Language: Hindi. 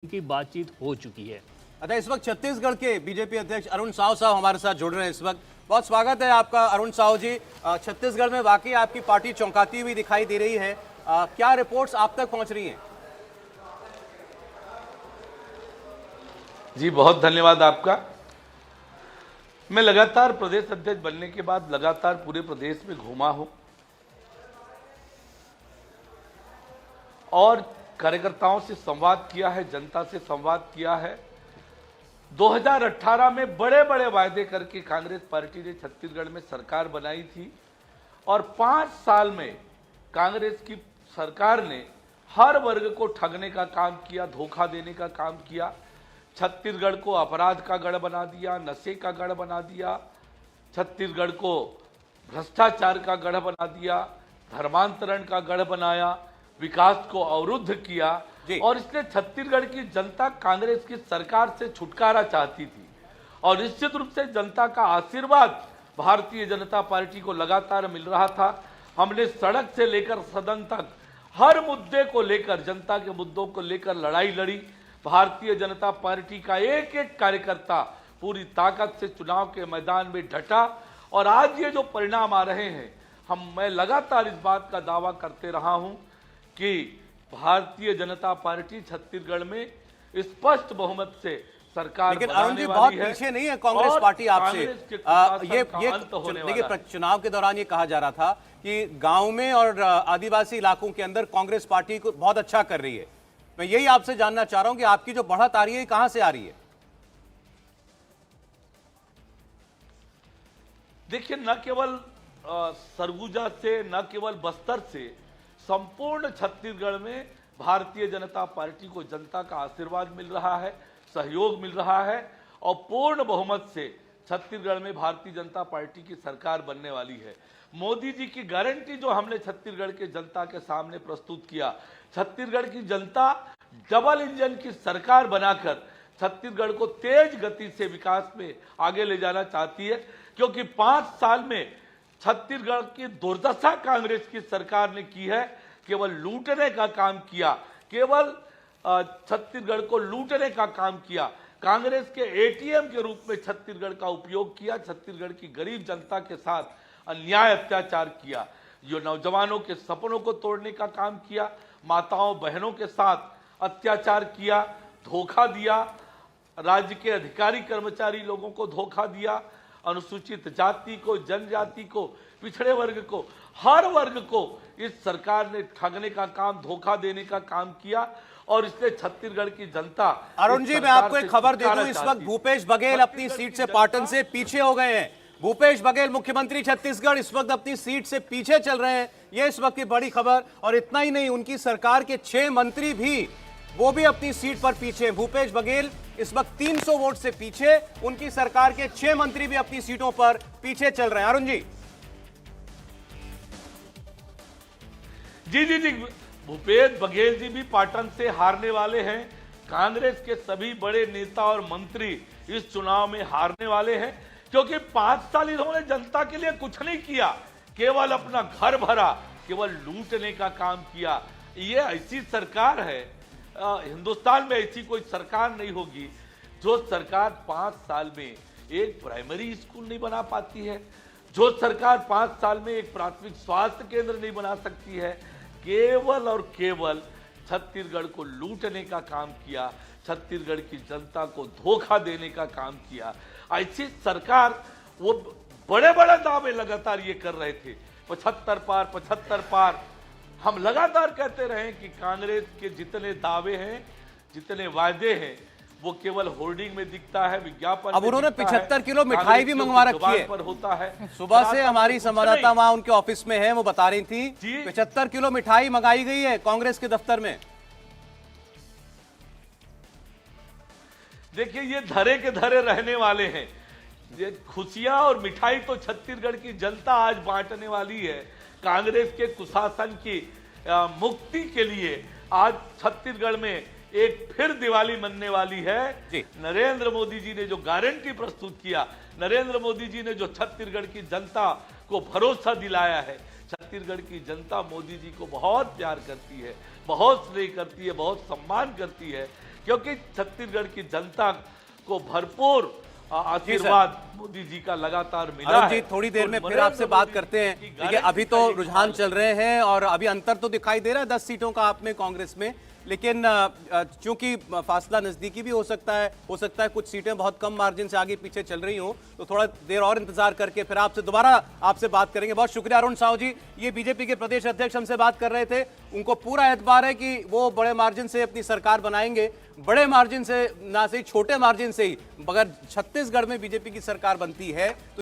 की बातचीत हो चुकी है। अच्छा, इस वक्त छत्तीसगढ़ के बीजेपी अध्यक्ष अरुण साव साहब हमारे साथ जुड़ रहे हैं इस वक्त। बहुत स्वागत है आपका अरुण साव जी। छत्तीसगढ़ में वाकई आपकी पार्टी चौंकाती हुई दिखाई दे रही है। क्या रिपोर्ट्स आप तक पहुंच रही हैं? जी बहुत धन्यवाद आपका। मैं लगातार प्रदेश अध्यक्ष बनने के बाद लगातार पूरे प्रदेश में घूमा हूं और कार्यकर्ताओं से संवाद किया है, जनता से संवाद किया है। 2018 में बड़े बड़े वायदे करके कांग्रेस पार्टी ने छत्तीसगढ़ में सरकार बनाई थी और 5 साल में कांग्रेस की सरकार ने हर वर्ग को ठगने का काम किया, धोखा देने का काम किया। छत्तीसगढ़ को अपराध का गढ़ बना दिया, नशे का गढ़ बना दिया, छत्तीसगढ़ को भ्रष्टाचार का गढ़ बना दिया, धर्मांतरण का गढ़ बनाया, विकास को अवरुद्ध किया और इसलिए छत्तीसगढ़ की जनता कांग्रेस की सरकार से छुटकारा चाहती थी। और निश्चित रूप से जनता का आशीर्वाद भारतीय जनता पार्टी को लगातार मिल रहा था। हमने सड़क से लेकर सदन तक हर मुद्दे को लेकर, जनता के मुद्दों को लेकर लड़ाई लड़ी। भारतीय जनता पार्टी का एक एक कार्यकर्ता पूरी ताकत से चुनाव के मैदान में डटा और आज ये जो परिणाम आ रहे हैं, मैं लगातार इस बात का दावा करते रहा हूं कि भारतीय जनता पार्टी छत्तीसगढ़ में स्पष्ट बहुमत से सरकार लेकिन अरुण जी बहुत पीछे नहीं है कांग्रेस पार्टी आपसे। देखिए, चुनाव के दौरान ये कहा जा रहा था कि गांव में और आदिवासी इलाकों के अंदर कांग्रेस पार्टी को बहुत अच्छा कर रही है। मैं यही आपसे जानना चाह रहा हूं कि आपकी जो बढ़त आ रही है कहां से आ रही है? देखिए, न केवल सरगुजा से, न केवल बस्तर से, संपूर्ण छत्तीसगढ़ में भारतीय जनता पार्टी को जनता का आशीर्वाद मिल रहा है, सहयोग मिल रहा है और पूर्ण बहुमत से छत्तीसगढ़ में भारतीय जनता पार्टी की सरकार बनने वाली है। मोदी जी की गारंटी जो हमने छत्तीसगढ़ के जनता के सामने प्रस्तुत किया, छत्तीसगढ़ की जनता डबल इंजन की सरकार बनाकर छत्तीसगढ़ को तेज गति से विकास में आगे ले जाना चाहती है, क्योंकि 5 साल में छत्तीसगढ़ की दुर्दशा कांग्रेस की सरकार ने की है। केवल लूटने का काम किया, केवल छत्तीसगढ़ को लूटने का काम किया। कांग्रेस के एटीएम के रूप में छत्तीसगढ़ का उपयोग किया, छत्तीसगढ़ की गरीब जनता के साथ अन्याय अत्याचार किया, जो नौजवानों के सपनों को तोड़ने का काम किया, माताओं बहनों के साथ अत्याचार किया, धोखा दिया, राज्य के अधिकारी कर्मचारी लोगों को धोखा दिया, अनुसूचित जाति को, जनजाति को, पिछड़े वर्ग को, हर वर्ग को इस सरकार ने ठगने का काम, धोखा देने का काम किया और इसलिए छत्तीसगढ़ की जनता। अरुण जी, मैं आपको एक खबर दे दूं, इस वक्त भूपेश बघेल अपनी सीट से पाटन से पीछे हो गए हैं। भूपेश बघेल मुख्यमंत्री छत्तीसगढ़ इस वक्त अपनी सीट से पीछे चल रहे हैं, यह इस वक्त की बड़ी खबर। और इतना ही नहीं, उनकी सरकार के 6 मंत्री भी, वो भी अपनी सीट पर पीछे हैं। भूपेश बघेल इस वक्त 300 वोट से पीछे, उनकी सरकार के 6 मंत्री भी अपनी सीटों पर पीछे चल रहे हैं। अरुण जी जी भूपेश बघेल जी भी पाटन से हारने वाले हैं। कांग्रेस के सभी बड़े नेता और मंत्री इस चुनाव में हारने वाले हैं, क्योंकि 5 साल इन्होंने जनता के लिए कुछ नहीं किया, केवल अपना घर भरा, केवल लूटने का काम किया। ये ऐसी सरकार है, हिंदुस्तान में ऐसी कोई सरकार नहीं होगी जो सरकार 5 साल में एक प्राइमरी स्कूल नहीं बना पाती है, जो सरकार 5 साल में एक प्राथमिक स्वास्थ्य केंद्र नहीं बना सकती है। केवल और केवल छत्तीसगढ़ को लूटने का काम किया, छत्तीसगढ़ की जनता को धोखा देने का काम किया। ऐसी सरकार, वो बड़े बड़े दावे लगातार ये कर रहे थे, 75 पार। हम लगातार कहते रहे कि कांग्रेस के जितने दावे हैं, जितने वायदे हैं, वो केवल होर्डिंग में दिखता है, विज्ञापन। अब उन्होंने 75 किलो मिठाई भी मंगवा रखी है, पर होता है। सुबह से हमारी संवाददाता वहां उनके ऑफिस में है, वो बता रही थी 75 किलो मिठाई मंगाई गई है कांग्रेस के दफ्तर में। देखिए, ये धरे के धरे रहने वाले हैं। ये खुशियां और मिठाई तो छत्तीसगढ़ की जनता आज बांटने वाली है। कांग्रेस के कुशासन की मुक्ति के लिए आज छत्तीसगढ़ में एक फिर दिवाली मनने वाली है। नरेंद्र मोदी जी ने जो गारंटी प्रस्तुत किया, नरेंद्र मोदी जी ने जो छत्तीसगढ़ की जनता को भरोसा दिलाया है, छत्तीसगढ़ की जनता मोदी जी को बहुत प्यार करती है, बहुत स्नेह करती है, बहुत सम्मान करती है। क्योंकि छत्तीसगढ़ की जनता को भरपूर आशीर्वाद मोदी जी का लगातार मिला अरुण है। जी, थोड़ी देर तो में फिर नरेंद्र आपसे बात मोदी करते हैं, की देखिए गारंटी अभी तो का एक रुझान सवाल चल रहे हैं और अभी अंतर तो दिखाई दे रहा है 10 सीटों का आप में कांग्रेस में, लेकिन चूंकि फासला नजदीकी भी हो सकता है कुछ सीटें बहुत कम मार्जिन से आगे पीछे चल रही हो, तो थोड़ा देर और इंतजार करके फिर आपसे दोबारा आपसे बात करेंगे। बहुत शुक्रिया अरुण साहू जी, ये बीजेपी के प्रदेश अध्यक्ष हमसे बात कर रहे थे, उनको पूरा एतबार है कि वो बड़े मार्जिन से अपनी सरकार बनाएंगे, बड़े मार्जिन से ना सही छोटे मार्जिन से ही, मगर छत्तीसगढ़ में बीजेपी की सरकार बनती है तो